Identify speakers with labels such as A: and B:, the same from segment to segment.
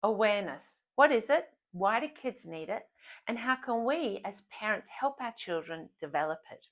A: Awareness. What is it? Why do kids need it? And how can we as parents help our children develop it?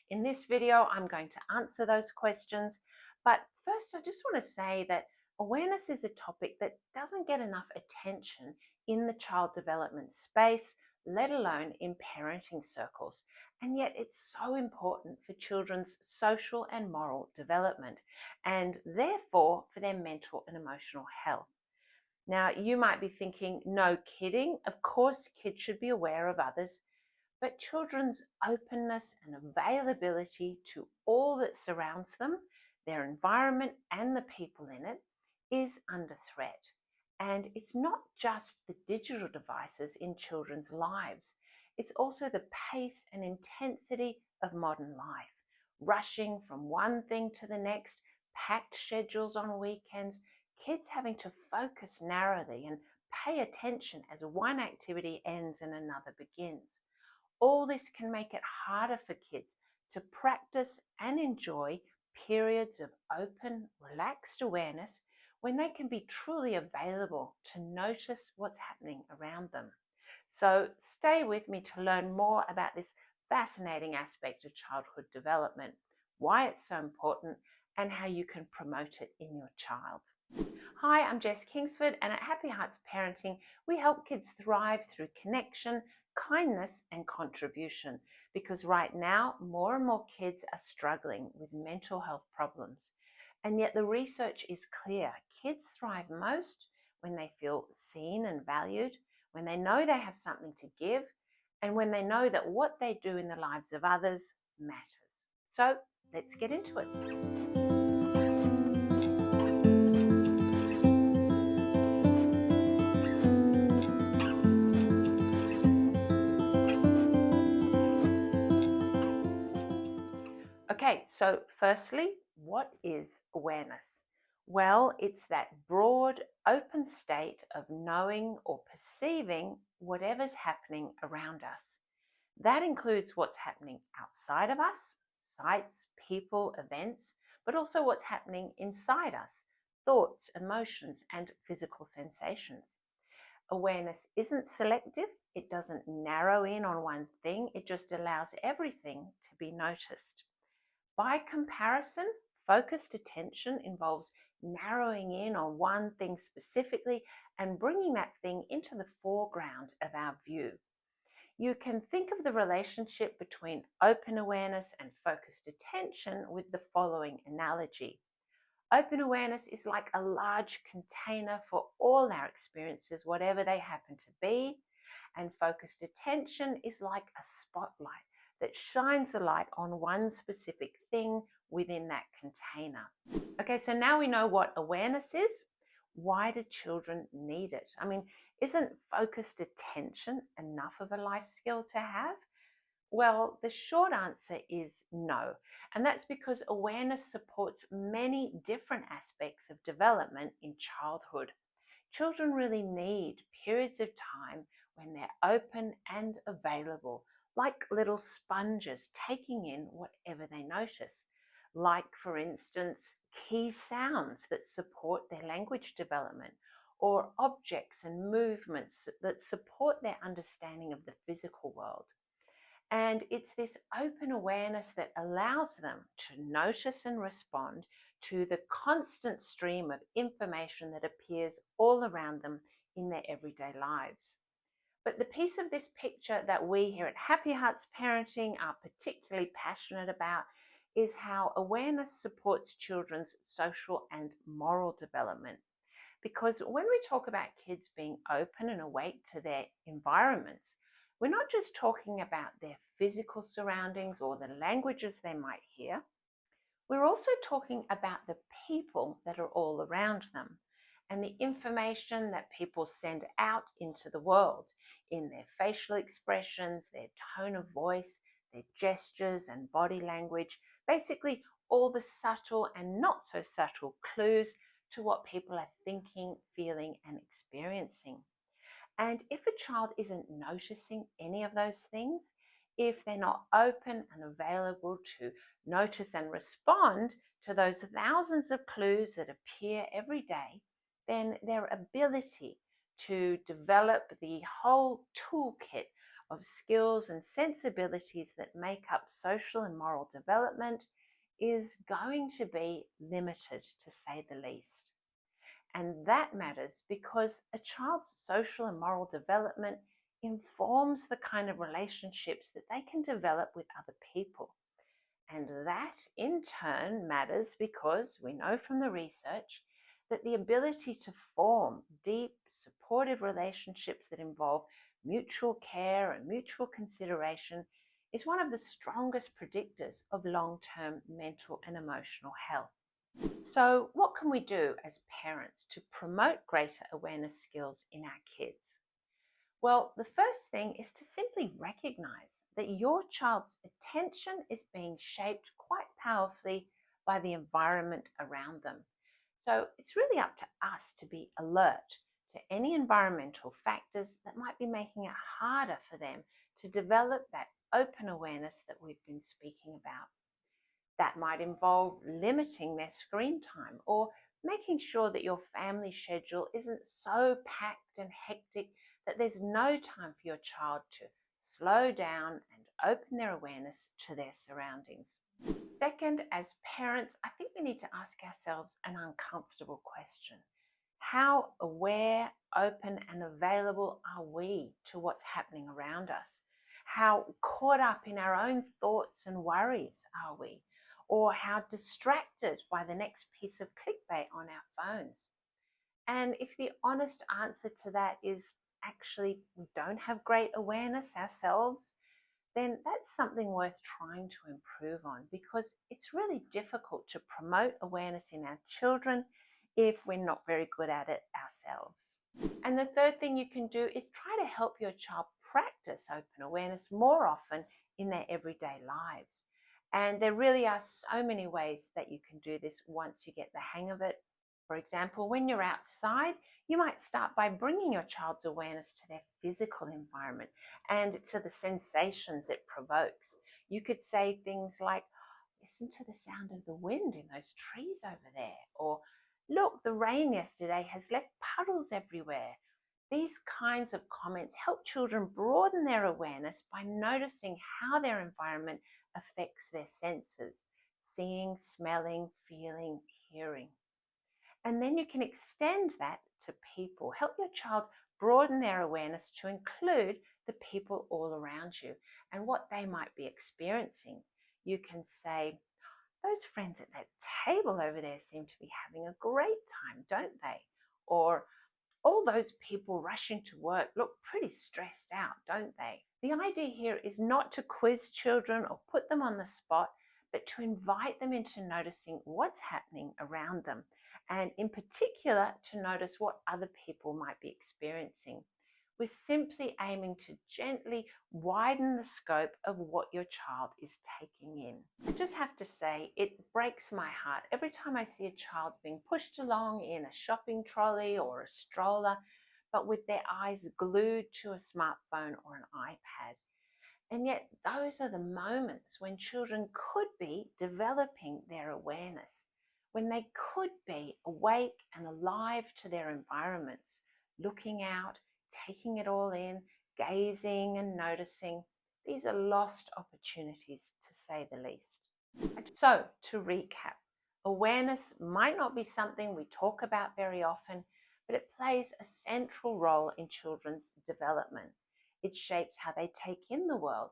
A: In this video, I'm going to answer those questions. But first, I just want to say that awareness is a topic that doesn't get enough attention in the child development space, let alone in parenting circles. And yet it's so important for children's social and moral development, and therefore for their mental and emotional health. Now, you might be thinking, no kidding, of course kids should be aware of others, but children's openness and availability to all that surrounds them, their environment and the people in it, is under threat. And it's not just the digital devices in children's lives, it's also the pace and intensity of modern life, rushing from one thing to the next, packed schedules on weekends, kids having to focus narrowly and pay attention as one activity ends and another begins. All this can make it harder for kids to practice and enjoy periods of open, relaxed awareness when they can be truly available to notice what's happening around them. So stay with me to learn more about this fascinating aspect of childhood development, why it's so important, and how you can promote it in your child. Hi, I'm Jess Kingsford, and at Happy Hearts Parenting, we help kids thrive through connection, kindness, and contribution, because right now, more and more kids are struggling with mental health problems. And yet the research is clear. Kids thrive most when they feel seen and valued, when they know they have something to give, and when they know that what they do in the lives of others matters. So let's get into it. Okay, so firstly, what is awareness? Well, it's that broad, open state of knowing or perceiving whatever's happening around us. That includes what's happening outside of us, sights, people, events, but also what's happening inside us, thoughts, emotions, and physical sensations. Awareness isn't selective. It doesn't narrow in on one thing. It just allows everything to be noticed. By comparison, focused attention involves narrowing in on one thing specifically and bringing that thing into the foreground of our view. You can think of the relationship between open awareness and focused attention with the following analogy. Open awareness is like a large container for all our experiences, whatever they happen to be, and focused attention is like a spotlight that shines a light on one specific thing within that container. Okay, so now we know what awareness is. Why do children need it? I mean, isn't focused attention enough of a life skill to have? Well, the short answer is no. And that's because awareness supports many different aspects of development in childhood. Children really need periods of time when they're open and available, like little sponges taking in whatever they notice, like, for instance, key sounds that support their language development, or objects and movements that support their understanding of the physical world. And it's this open awareness that allows them to notice and respond to the constant stream of information that appears all around them in their everyday lives. But the piece of this picture that we here at Happy Hearts Parenting are particularly passionate about is how awareness supports children's social and moral development. Because when we talk about kids being open and awake to their environments, we're not just talking about their physical surroundings or the languages they might hear. We're also talking about the people that are all around them and the information that people send out into the world in their facial expressions, their tone of voice, their gestures and body language, basically all the subtle and not so subtle clues to what people are thinking, feeling, and experiencing. And if a child isn't noticing any of those things, if they're not open and available to notice and respond to those thousands of clues that appear every day, then their ability to develop the whole toolkit of skills and sensibilities that make up social and moral development is going to be limited, to say the least. And that matters because a child's social and moral development informs the kind of relationships that they can develop with other people. And that in turn matters because we know from the research that the ability to form deep, supportive relationships that involve mutual care and mutual consideration is one of the strongest predictors of long-term mental and emotional health. So, what can we do as parents to promote greater awareness skills in our kids? Well, the first thing is to simply recognize that your child's attention is being shaped quite powerfully by the environment around them. So, it's really up to us to be alert to any environmental factors that might be making it harder for them to develop that open awareness that we've been speaking about. That might involve limiting their screen time or making sure that your family schedule isn't so packed and hectic that there's no time for your child to slow down and open their awareness to their surroundings. Second, as parents, I think we need to ask ourselves an uncomfortable question. How aware, open, and available are we to what's happening around us? How caught up in our own thoughts and worries are we? Or how distracted by the next piece of clickbait on our phones? And if the honest answer to that is actually we don't have great awareness ourselves, then that's something worth trying to improve on because it's really difficult to promote awareness in our children if we're not very good at it ourselves. And the third thing you can do is try to help your child practice open awareness more often in their everyday lives. And there really are so many ways that you can do this once you get the hang of it. For example, when you're outside, you might start by bringing your child's awareness to their physical environment and to the sensations it provokes. You could say things like, listen to the sound of the wind in those trees over there, or look, the rain yesterday has left puddles everywhere. These kinds of comments help children broaden their awareness by noticing how their environment affects their senses, seeing, smelling, feeling, hearing. And then you can extend that to people. Help your child broaden their awareness to include the people all around you and what they might be experiencing. You can say, those friends at that table over there seem to be having a great time, don't they? Or all those people rushing to work look pretty stressed out, don't they? The idea here is not to quiz children or put them on the spot, but to invite them into noticing what's happening around them, and in particular, to notice what other people might be experiencing. We're simply aiming to gently widen the scope of what your child is taking in. I just have to say, it breaks my heart every time I see a child being pushed along in a shopping trolley or a stroller, but with their eyes glued to a smartphone or an iPad. And yet, those are the moments when children could be developing their awareness, when they could be awake and alive to their environments, looking out, taking it all in, gazing and noticing. These are lost opportunities, to say the least. So, to recap, awareness might not be something we talk about very often, but it plays a central role in children's development. It shapes how they take in the world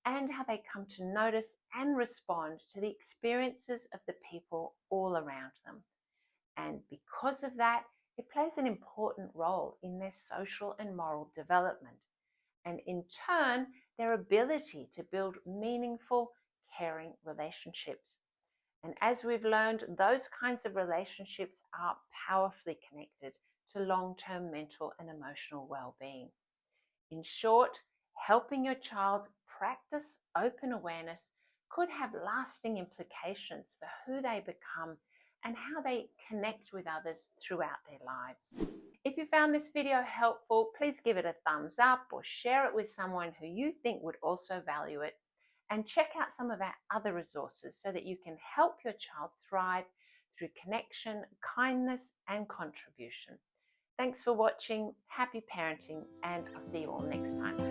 A: and how they come to notice and respond to the experiences of the people all around them. And because of that, it plays an important role in their social and moral development, and in turn, their ability to build meaningful, caring relationships. And as we've learned, those kinds of relationships are powerfully connected to long-term mental and emotional well-being. In short, helping your child practice open awareness could have lasting implications for who they become and how they connect with others throughout their lives. If you found this video helpful, please give it a thumbs up or share it with someone who you think would also value it. And check out some of our other resources so that you can help your child thrive through connection, kindness, and contribution. Thanks for watching. Happy parenting, and I'll see you all next time.